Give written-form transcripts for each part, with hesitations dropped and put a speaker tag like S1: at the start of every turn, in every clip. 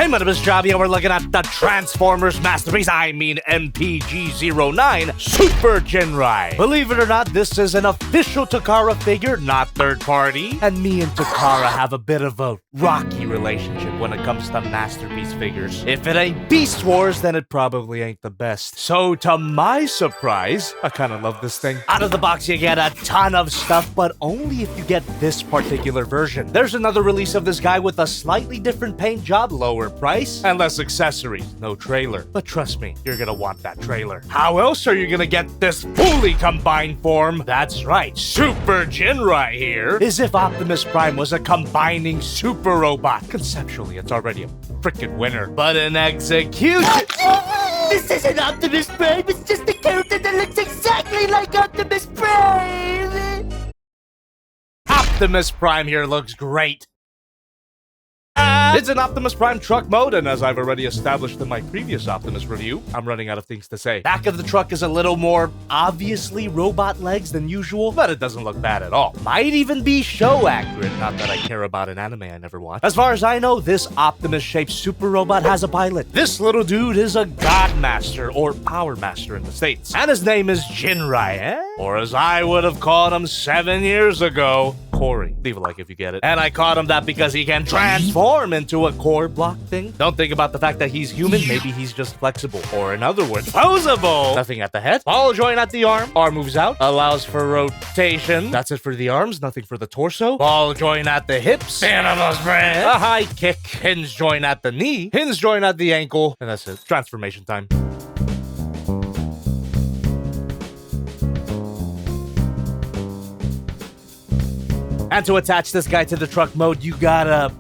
S1: Hey, my name is Jobby, and we're looking at the Transformers masterpiece, MPG 09 Super Ginrai. Believe it or not, this is an official Takara figure, not third party. And me and Takara have a bit of a rocky relationship when it comes to masterpiece figures. If it ain't Beast Wars, then it probably ain't the best. So to my surprise, I kind of love this thing. Out of the box, you get a ton of stuff, but only if you get this particular version. There's another release of this guy with a slightly different paint job, lower price, and less accessories, no trailer. But trust me, you're gonna want that trailer. How else are you gonna get this fully combined form? That's right, Super Ginrai here is if Optimus Prime was a combining super robot. Conceptually, it's already a freaking winner. But in execution...
S2: This isn't Optimus Prime, it's just a character that looks exactly like Optimus Prime!
S1: Optimus Prime here looks great. It's an Optimus Prime truck mode, and as I've already established in my previous Optimus review, I'm running out of things to say. Back of the truck is a little more obviously robot legs than usual, but it doesn't look bad at all. Might even be show accurate, not that I care about an anime I never watched. As far as I know, this Optimus-shaped super robot has a pilot. This little dude is a God Master, or Power Master in the States. And his name is Ginrai, eh? Or as I would have called him 7 years ago, Corey. Leave a like if you get it. And I called him that because he can transform into a core block thing. Don't think about the fact that he's human. Maybe he's just flexible. Or in other words, posable. Nothing at the head. Ball joint at the arm. Arm moves out. Allows for rotation. That's it for the arms. Nothing for the torso. Ball joint at the hips. Animal's breath. A high kick. Hinge joint at the knee. Hinge joint at the ankle. And that's it. Transformation time. And to attach this guy to the truck mode, you gotta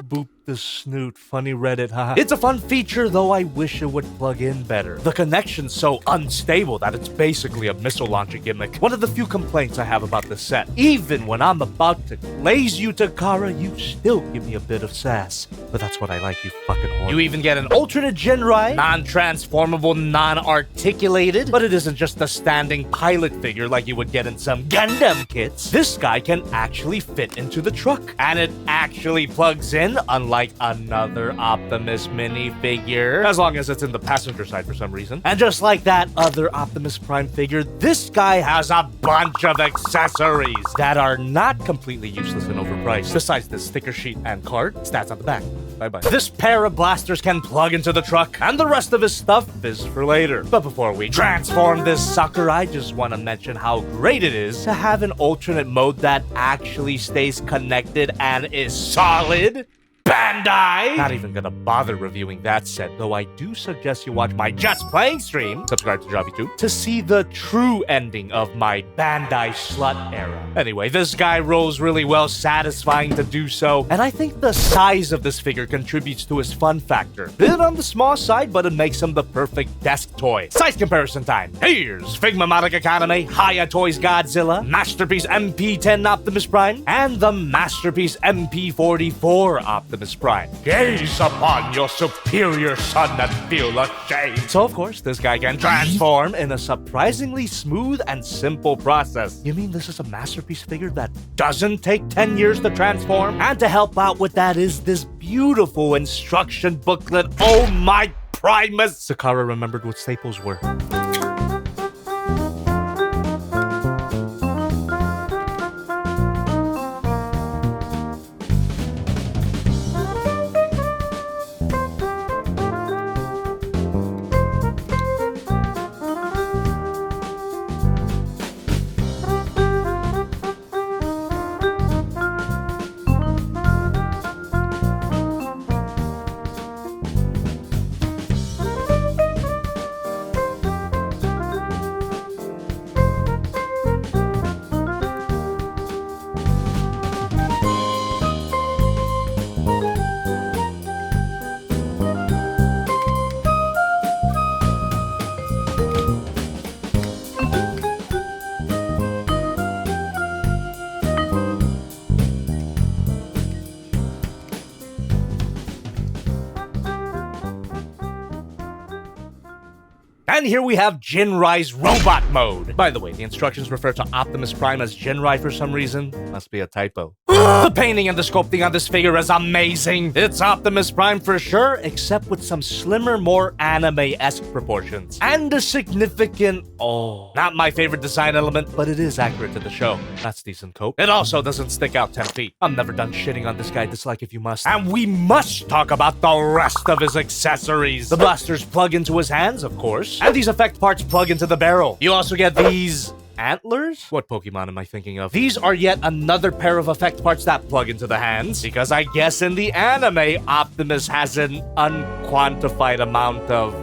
S1: boop the snoot. Funny Reddit, haha. It's a fun feature, though I wish it would plug in better. The connection's so unstable that it's basically a missile launcher gimmick. One of the few complaints I have about this set. Even when I'm about to glaze you, Takara, you still give me a bit of sass. But that's what I like, you fucking whore. You even get an alternate Ginrai, non-transformable, non-articulated, but it isn't just a standing pilot figure like you would get in some Gundam kits. This guy can actually fit into the truck, and it actually plugs in, unlike another Optimus minifigure, as long as it's in the passenger side for some reason. And just like that other Optimus Prime figure, this guy has a bunch of accessories that are not completely useless and overpriced. Besides this sticker sheet and card, stats on the back. Bye-bye. This pair of blasters can plug into the truck, and the rest of his stuff is for later. But before we transform this sucker, I just want to mention how great it is to have an alternate mode that actually stays connected and is solid. Bandai! Not even gonna bother reviewing that set, though I do suggest you watch my Just Playing stream, subscribe to Jobby too, to see the true ending of my Bandai slut era. Anyway, this guy rolls really well, satisfying to do so, and I think the size of this figure contributes to his fun factor. Bit on the small side, but it makes him the perfect desk toy. Size comparison time. Here's Figma Madoc Academy, Hiya Toys Godzilla, Masterpiece MP10 Optimus Prime, and the Masterpiece MP44 Optimus Prime. Gaze upon your superior son and feel ashamed. So of course, this guy can transform in a surprisingly smooth and simple process. You mean this is a masterpiece figure that doesn't take 10 years to transform? And to help out with that is this beautiful instruction booklet. Oh my Primus! Takara remembered what staples were. And here we have Ginrai's robot mode. By the way, the instructions refer to Optimus Prime as Ginrai for some reason. Must be a typo. The painting and the sculpting on this figure is amazing. It's Optimus Prime for sure, except with some slimmer, more anime-esque proportions. And a significant, not my favorite design element, but it is accurate to the show. That's decent coat. It also doesn't stick out 10 feet. I'm never done shitting on this guy, dislike if you must. And we must talk about the rest of his accessories. The blasters plug into his hands, of course, and these effect parts plug into the barrel. You also get these antlers? What Pokemon am I thinking of? These are yet another pair of effect parts that plug into the hands, because I guess in the anime, Optimus has an unquantified amount of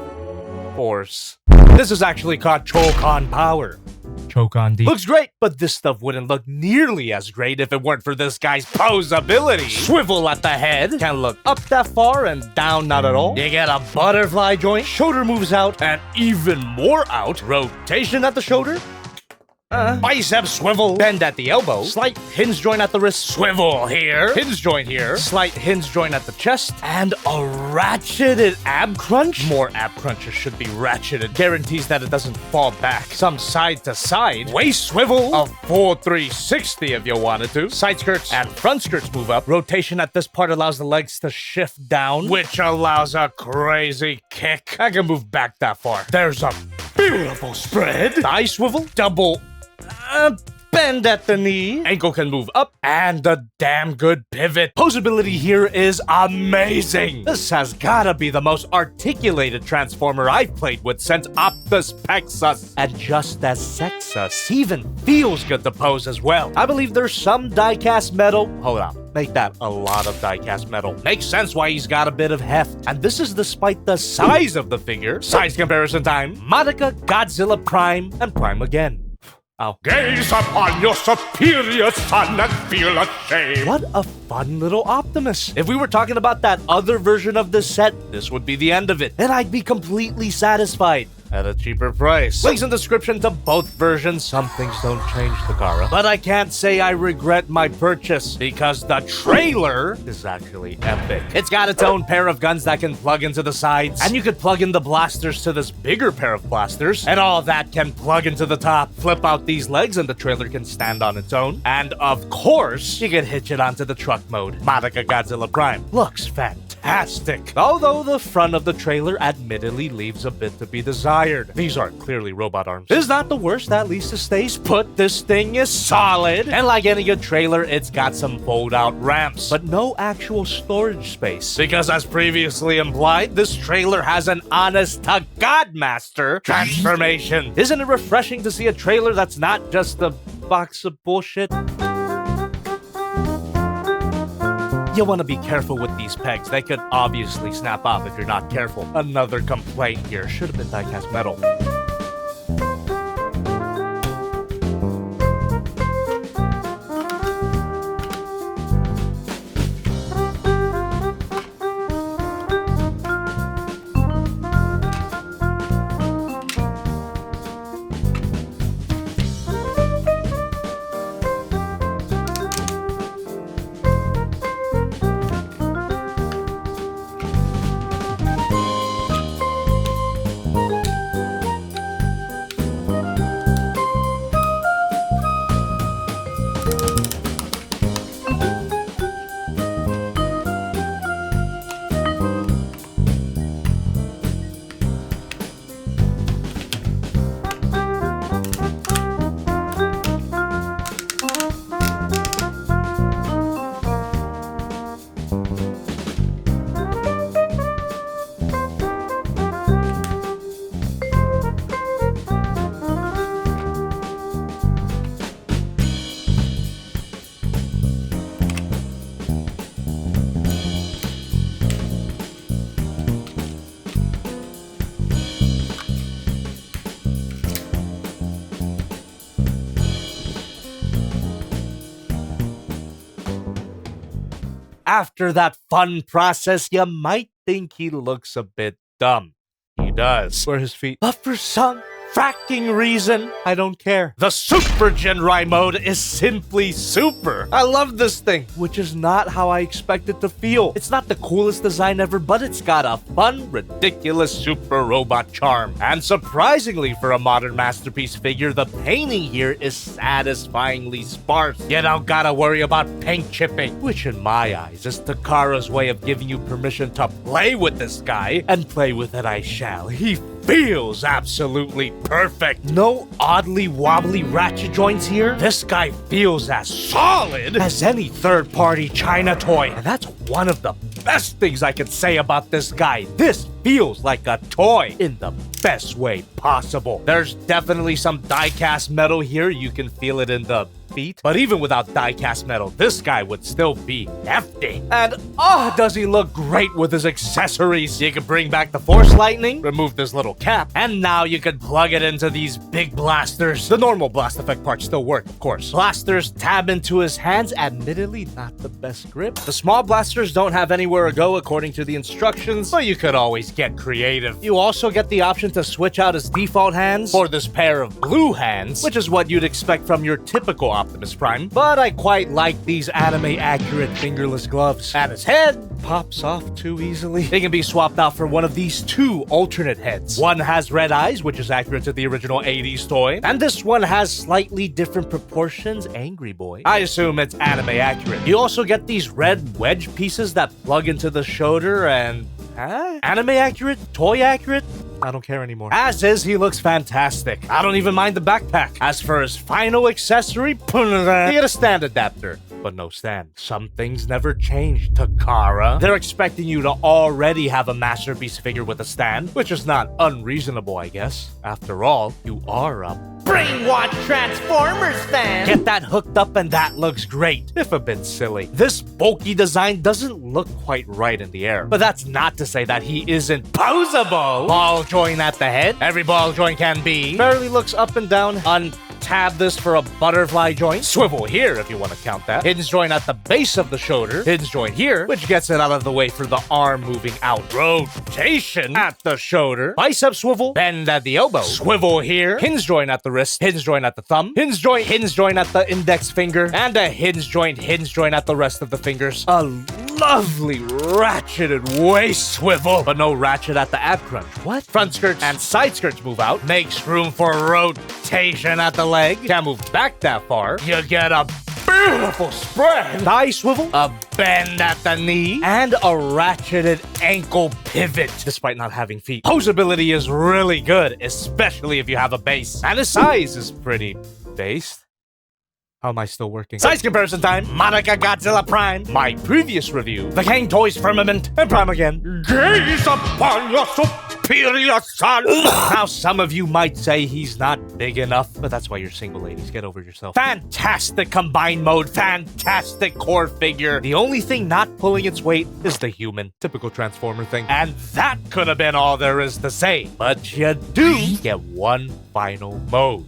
S1: force. This is actually called Choke-on Power. Choke on D. Looks great, but this stuff wouldn't look nearly as great if it weren't for this guy's Poseability. Swivel at the head, can't look up that far and down not at all. You get a butterfly joint, shoulder moves out, and even more out. Rotation at the shoulder. Bicep swivel, bend at the elbow, slight hinge joint at the wrist, swivel here, hinge joint here, slight hinge joint at the chest, and a ratcheted ab crunch. More ab crunches should be ratcheted. Guarantees that it doesn't fall back. Some side to side, waist swivel, a full 360 if you wanted to. Side skirts and front skirts move up. Rotation at this part allows the legs to shift down, which allows a crazy kick. I can move back that far. There's a beautiful spread. Thigh swivel, double bend at the knee. Ankle can move up, and a damn good pivot. Poseability here is amazing. This has gotta be the most articulated Transformer I've played with since Optus Pexus. And just as Sexus, even feels good to pose as well. I believe there's some die-cast metal. Hold on. Make that a lot of die-cast metal. Makes sense why he's got a bit of heft. And this is despite the size of the figure. Size comparison time. Madoka, Godzilla Prime, and Prime again. Ow. Gaze upon your superior son and feel ashamed. What a fun little Optimus. If we were talking about that other version of this set, this would be the end of it. And I'd be completely satisfied. At a cheaper price. Links in the description to both versions. Some things don't change, Takara. But I can't say I regret my purchase, because the trailer is actually epic. It's got its own pair of guns that can plug into the sides, and you could plug in the blasters to this bigger pair of blasters, and all that can plug into the top. Flip out these legs and the trailer can stand on its own. And of course, you can hitch it onto the truck mode. Madoka Godzilla Prime looks fantastic. Although the front of the trailer admittedly leaves a bit to be desired. These are clearly robot arms. It's not the worst, at least it stays put. This thing is solid. And like any good trailer, it's got some fold-out ramps, but no actual storage space. Because as previously implied, this trailer has an honest-to-God master transformation. Isn't it refreshing to see a trailer that's not just a box of bullshit? You want to be careful with these pegs. They could obviously snap off if you're not careful. Another complaint here. Should have been die-cast metal. After that fun process, you might think he looks a bit dumb. He does. Where are his feet? But for some fracking reason, I don't care. The Super Ginrai mode is simply super. I love this thing, which is not how I expect it to feel. It's not the coolest design ever, but it's got a fun, ridiculous super robot charm. And surprisingly for a modern masterpiece figure, the painting here is satisfyingly sparse. You don't gotta worry about paint chipping, which in my eyes is Takara's way of giving you permission to play with this guy, and play with it I shall. He feels absolutely perfect. No oddly wobbly ratchet joints here. This guy feels as solid as any third-party China toy. And that's one of the best things I can say about this guy. This feels like a toy in the best way possible. There's definitely some die-cast metal here. You can feel it in the feet. But even without die-cast metal, this guy would still be hefty. And does he look great with his accessories. You can bring back the Force Lightning, remove this little cap, and now you can plug it into these big blasters. The normal blast effect parts still work, of course. Blasters tab into his hands, admittedly not the best grip. The small blasters don't have anywhere to go according to the instructions, but you could always get creative. You also get the option to switch out his default hands for this pair of blue hands, which is what you'd expect from your typical Optimus Prime, but I quite like these anime-accurate fingerless gloves. And his head pops off too easily. They can be swapped out for one of these two alternate heads. One has red eyes, which is accurate to the original 80s toy, and this one has slightly different proportions. Angry boy. I assume it's anime-accurate. You also get these red wedge pieces that plug into the shoulder and... Anime-accurate? Toy-accurate? I don't care anymore. As is, he looks fantastic. I don't even mind the backpack. As for his final accessory, he get a stand adapter, but no stand. Some things never change, Takara. They're expecting you to already have a masterpiece figure with a stand, which is not unreasonable, I guess. After all, you are a
S2: Brainwash Transformers fan!
S1: Get that hooked up and that looks great, if a bit silly. This bulky design doesn't look quite right in the air, but that's not to say that he isn't poseable. Ball joint at the head, every ball joint can be. Barely looks up and down. Untab this for a butterfly joint. Swivel here if you want to count that. Hinge joint at the base of the shoulder. Hinge joint here, which gets it out of the way for the arm moving out. Rotation at the shoulder. Bicep swivel. Bend at the elbow. Swivel here. Hinge joint at the wrist. Hinge joint at the thumb. Hinge joint at the index finger. And a hinge joint at the rest of the fingers. A lovely ratcheted waist swivel, but no ratchet at the ab crunch. What? Front skirts and side skirts move out. Makes room for rotation at the leg. Can't move back that far. You get a beautiful spread. Thigh swivel, a bend at the knee, and a ratcheted ankle pivot, despite not having feet. Poseability is really good, especially if you have a base. And his size is pretty based. How am I still working? Size comparison time! Monica Godzilla Prime! My previous review, the King Toys Firmament, and Prime again. Gaze upon your superior son! Now, some of you might say he's not big enough, but that's why you're single, ladies. Get over yourself. Fantastic combined mode, fantastic core figure. The only thing not pulling its weight is the human. Typical Transformer thing. And that could have been all there is to say. But you do get one final mode.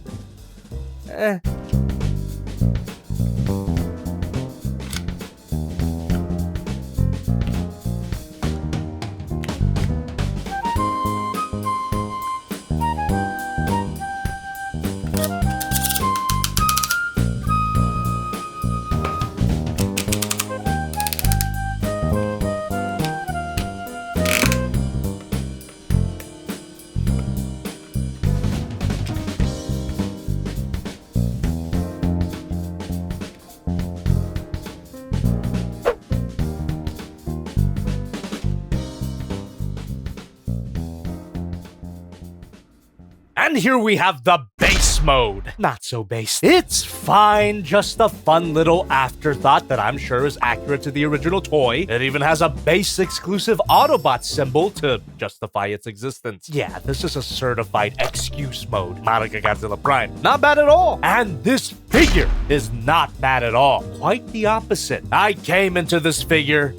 S1: And here we have the base mode. Not so base. It's fine, just a fun little afterthought that I'm sure is accurate to the original toy. It even has a base exclusive Autobot symbol to justify its existence. Yeah, this is a certified excuse mode. Monica Godzilla Prime. Not bad at all. And this figure is not bad at all. Quite the opposite. I came into this figure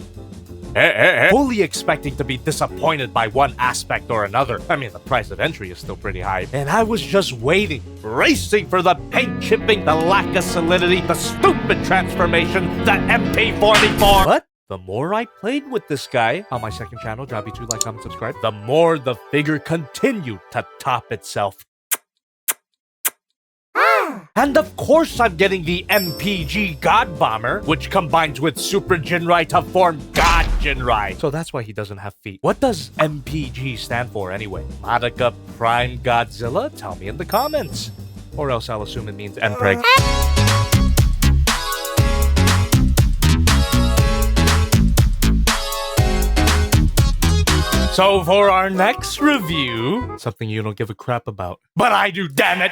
S1: fully expecting to be disappointed by one aspect or another. I mean, the price of entry is still pretty high. And I was just waiting, racing for the paint chipping, the lack of solidity, the stupid transformation, the MP-44. But the more I played with this guy on my second channel, Jobby2, like, comment, subscribe, the more the figure continued to top itself. And of course I'm getting the MPG God Bomber, which combines with Super Ginrai to form God Ginrai. So that's why he doesn't have feet. What does MPG stand for anyway? Monica Prime Godzilla? Tell me in the comments. Or else I'll assume it means MPREG. So for our next review, something you don't give a crap about. But I do, damn it!